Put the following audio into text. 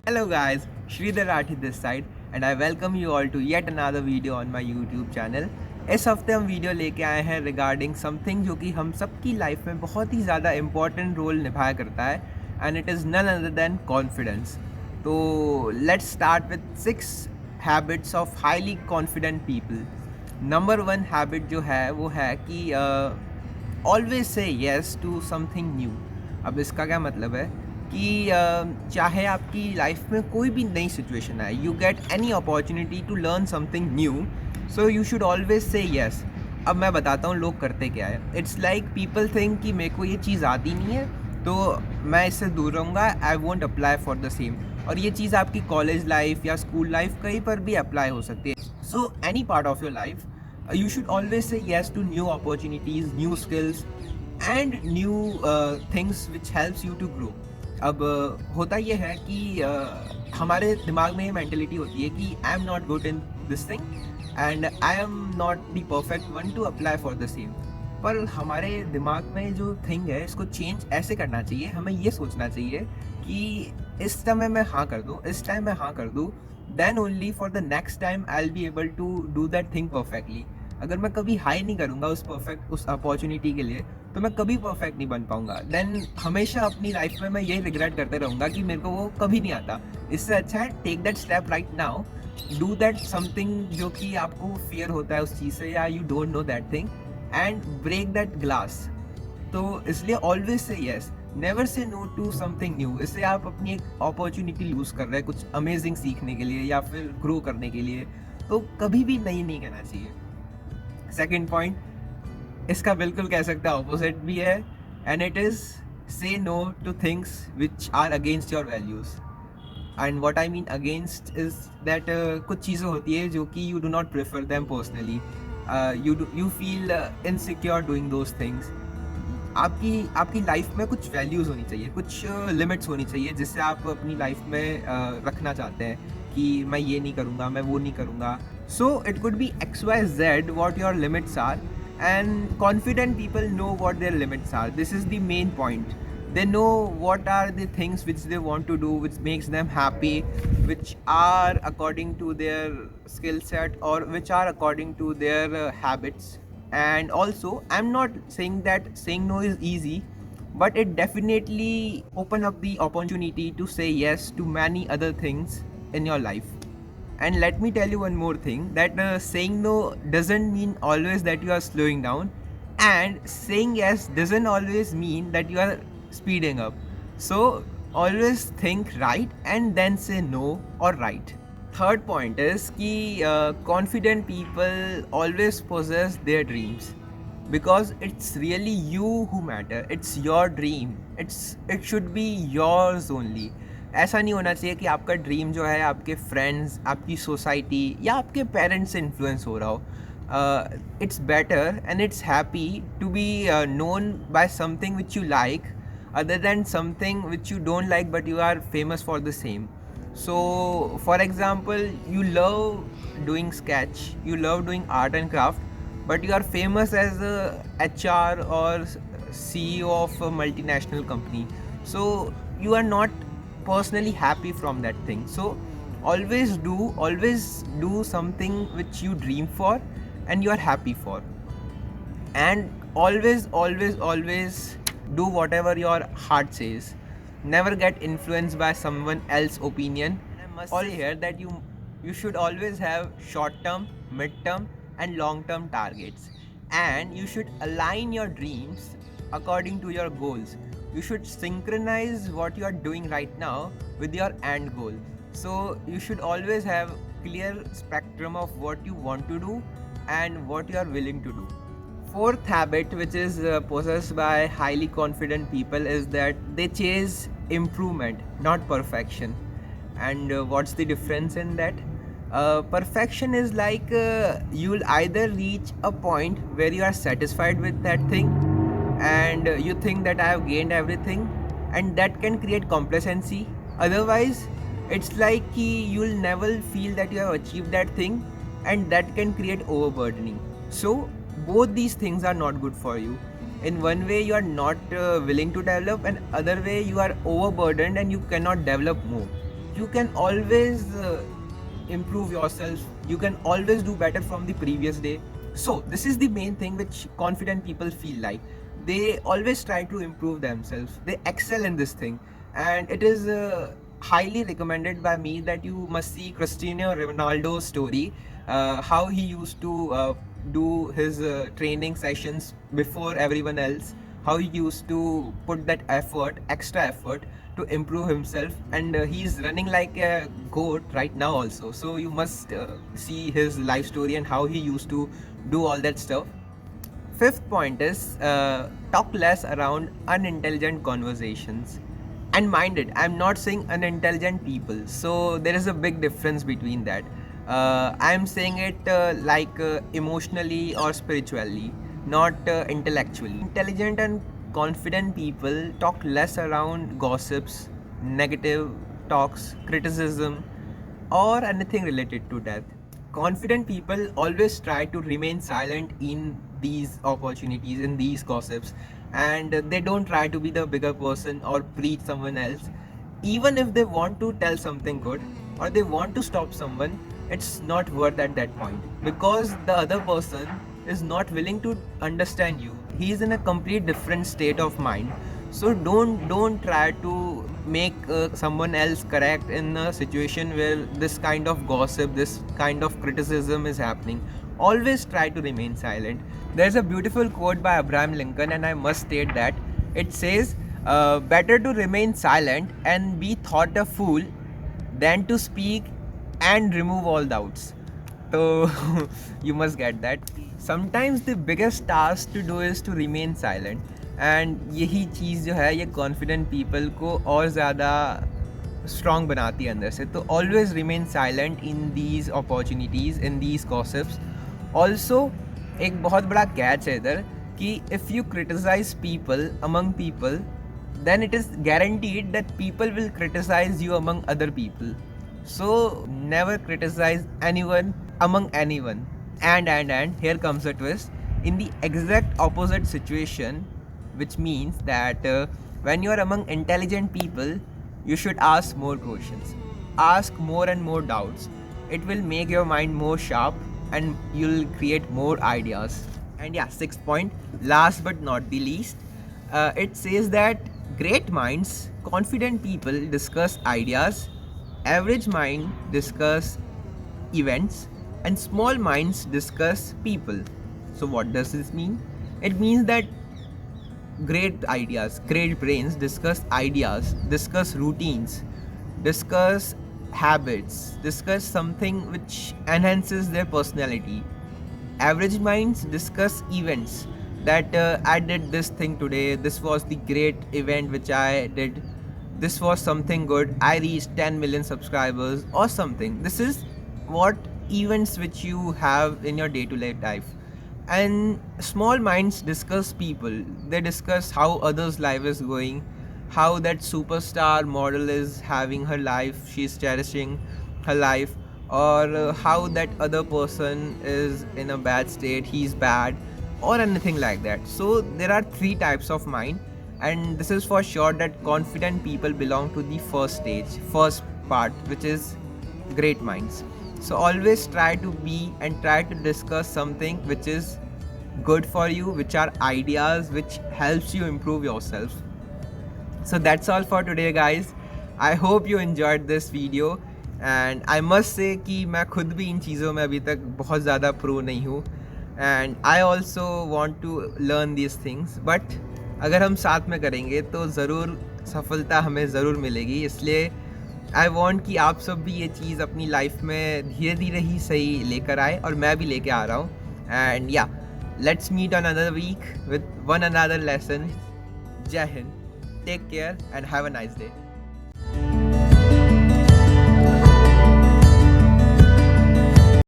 Hello guys, Sridhar Rathi this side and I welcome you all to yet another video on my YouTube channel. इस हफ्ते हम video लेके आए हैं regarding something जो कि हम सबकी लाइफ में बहुत ही ज़्यादा इम्पॉर्टेंट रोल निभाया करता है and it is none other than confidence. तो let's start with 6 habits of highly confident people. Number 1 habit जो है वो है कि always say yes to something new. अब इसका क्या मतलब है कि चाहे आपकी लाइफ में कोई भी नई सिचुएशन आए, you get any opportunity to learn something new, so you should always say yes. अब मैं बताता हूँ लोग करते क्या है. इट्स लाइक पीपल थिंक कि मेरे को ये चीज़ आती नहीं है तो मैं इससे दूर रहूँगा, I won't apply for the same. और ये चीज़ आपकी कॉलेज लाइफ या स्कूल लाइफ कहीं पर भी अप्लाई हो सकती है. So any part of your life you should always say yes to new opportunities, new skills and new things which helps you to grow. अब होता ये है कि हमारे दिमाग में ये मेंटेलिटी होती है कि I am not good in this thing and I am not the perfect one two apply for the same. पर हमारे दिमाग में जो थिंग है इसको चेंज ऐसे करना चाहिए. हमें ये सोचना चाहिए कि इस समय मैं हाँ कर दूँ, इस टाइम मैं हाँ कर दूँ, then only for the next time I will be able to do that thing perfectly. अगर मैं कभी हाई नहीं करूँगा उस अपॉर्चुनिटी के लिए तो मैं कभी परफेक्ट नहीं बन पाऊँगा. देन हमेशा अपनी लाइफ में मैं यही रिग्रेट करते रहूँगा कि मेरे को वो कभी नहीं आता. इससे अच्छा है take that step right now, do that something जो कि आपको फियर होता है उस चीज़ से या you don't know that thing and break that glass. तो इसलिए always say yes, never say no to something new. इससे आप अपनी एक अपॉर्चुनिटी लूज़ कर रहे हैं कुछ अमेजिंग सीखने के लिए या फिर ग्रो करने के लिए. तो कभी भी नहीं कहना चाहिए. सेकेंड पॉइंट इसका बिल्कुल कह सकते हैं ऑपोजिट भी है and it is say no to things which are against your values. And what I mean against is that कुछ चीज़ें होती है जो कि you do not prefer them personally, you feel insecure doing those things. आपकी life में कुछ values होनी चाहिए, कुछ लिमिट्स होनी चाहिए जिससे आप अपनी लाइफ में रखना चाहते हैं कि मैं ये नहीं करूँगा, मैं वो नहीं करूँगा. So it could be XYZ what your limits are, and confident people know what their limits are. This is the main point. They know what are the things which they want to do, which makes them happy, which are according to their skill set or which are according to their habits. And also, I'm not saying that saying no is easy, but it definitely open up the opportunity to say yes to many other things in your life. And let me tell you one more thing that saying no doesn't mean always that you are slowing down, and saying yes doesn't always mean that you are speeding up. So always think right and then say no or right. Third point is कि confident people always possess their dreams because it's really you who matter. It's your dream. It should be yours only. ऐसा नहीं होना चाहिए कि आपका dream जो है आपके फ्रेंड्स, आपकी सोसाइटी या आपके पेरेंट्स से इन्फ्लुएंस हो रहा हो. It's better and it's happy to be known by something which you like other than something which you don't like but you are famous for the same. So for example you love doing sketch, you love doing art and craft, but you are famous as a HR or CEO of a multinational company. So you are not personally happy from that thing. So always do something which you dream for and you are happy for. And always do whatever your heart says. Never get influenced by someone else's opinion. And I must say here that you should always have short term, mid term and long term targets, and you should align your dreams according to your goals. You should synchronize what you are doing right now with your end goal. So you should always have clear spectrum of what you want to do and what you are willing to do. Fourth habit which is possessed by highly confident people is that they chase improvement, not perfection. And what's the difference in that? Perfection is like you'll either reach a point where you are satisfied with that thing and you think that I have gained everything, and that can create complacency. Otherwise it's like you'll never feel that you have achieved that thing, and that can create overburdening. So both these things are not good for you. In one way you are not willing to develop, and other way you are overburdened and you cannot develop more. you can always improve yourself. You can always do better from the previous day. So this is the main thing which confident people feel like. They always try to improve themselves. They excel in this thing, and it is highly recommended by me that you must see Cristiano Ronaldo's story, how he used to do his training sessions before everyone else, how he used to put that effort, extra effort, to improve himself, and he's running like a goat right now also. So you must see his life story and how he used to do all that stuff. Fifth point is talk less around unintelligent conversations. And mind it, I'm not saying unintelligent people. So there is a big difference between that. I'm saying it emotionally or spiritually, not intellectually. Intelligent and confident people talk less around gossips, negative talks, criticism, or anything related to death. Confident people always try to remain silent in these opportunities, in these gossips, and they don't try to be the bigger person or preach someone else. Even if they want to tell something good or they want to stop someone, it's not worth at that point, because the other person is not willing to understand you. He is in a complete different state of mind. So don't try to make someone else correct in a situation where this kind of gossip, this kind of criticism is happening. Always try to remain silent. There's a beautiful quote by Abraham Lincoln, and I must state that it says, better to remain silent and be thought a fool than to speak and remove all doubts. So you must get that. Sometimes the biggest task to do is to remain silent, and यही चीज़ जो है ये confident people को और ज़्यादा strong बनाती है अंदर से. तो always remain silent in these opportunities, in these gossips. Also एक बहुत बड़ा catch है इधर कि if you criticize people among people, then it is guaranteed that people will criticize you among other people. So never criticize anyone among anyone. And here comes a twist. In the exact opposite situation, which means that when you are among intelligent people, you should ask more questions, ask more and more doubts. It will make your mind more sharp and you'll create more ideas. And yeah, sixth point, last but not the least, it says that great minds, confident people discuss ideas, average mind discuss events, and small minds discuss people. So what does this mean? It means that great ideas, great brains discuss ideas, discuss routines, discuss habits, discuss something which enhances their personality. Average minds discuss events, that I did this thing today, this was the great event which I did, this was something good, I reached 10 million subscribers or something. This is what events which you have in your day-to-day life. And small minds discuss people. They discuss how others' life is going, how that superstar model is having her life, she's cherishing her life, or how that other person is in a bad state, he's bad, or anything like that. So there are three types of mind, and this is for sure that confident people belong to the first stage, first part, which is great minds. So always try to be and try to discuss something which is good for you, which are ideas which helps you improve yourself. So that's all for today guys. I hope you enjoyed this video, and I must say कि मैं खुद भी इन चीज़ों में अभी तक बहुत ज़्यादा प्रो नहीं हूँ, and I also want to learn these things, but अगर हम साथ में करेंगे तो ज़रूर सफलता हमें ज़रूर मिलेगी. इसलिए आई वॉन्ट कि आप सब भी ये चीज़ अपनी लाइफ में धीरे धीरे ही सही लेकर आए, और मैं भी लेके आ रहा हूँ. And yeah, let's meet on another week with one another lesson. Jai Hind, take care and have a nice day.